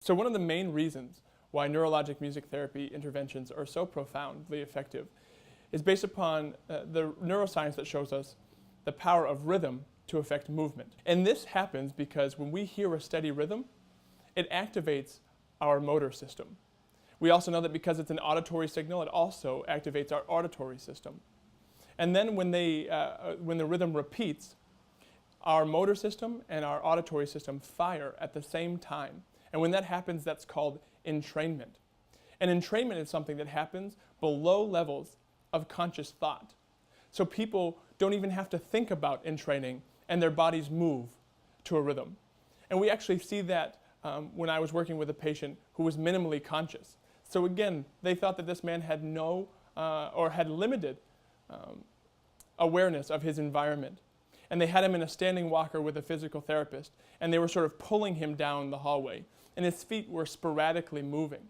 So one of the main reasons why neurologic music therapy interventions are so profoundly effective is based upon the neuroscience that shows us the power of rhythm to affect movement. And this happens because when we hear a steady rhythm, it activates our motor system. We also know that because it's an auditory signal, it also activates our auditory system. And then when the rhythm repeats, our motor system and our auditory system fire at the same time. And when that happens, that's called entrainment. And entrainment is something that happens below levels of conscious thought. So people don't even have to think about entraining, and their bodies move to a rhythm. And we actually see that when I was working with a patient who was minimally conscious. So again, they thought that this man had no or had limited awareness of his environment. And they had him in a standing walker with a physical therapist, and they were sort of pulling him down the hallway, and his feet were sporadically moving.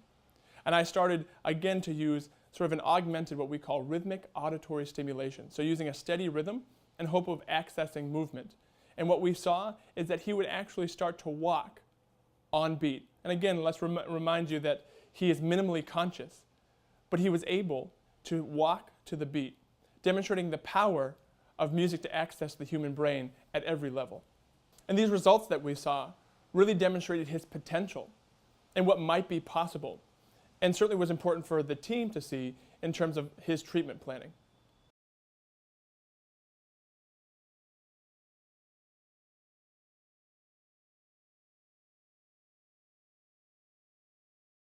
And I started again to use sort of an augmented, what we call rhythmic auditory stimulation. So using a steady rhythm in hope of accessing movement. And what we saw is that he would actually start to walk on beat. And again, let's remind you that he is minimally conscious, but he was able to walk to the beat, demonstrating the power of music to access the human brain at every level. And these results that we saw really demonstrated his potential and what might be possible, and certainly was important for the team to see in terms of his treatment planning.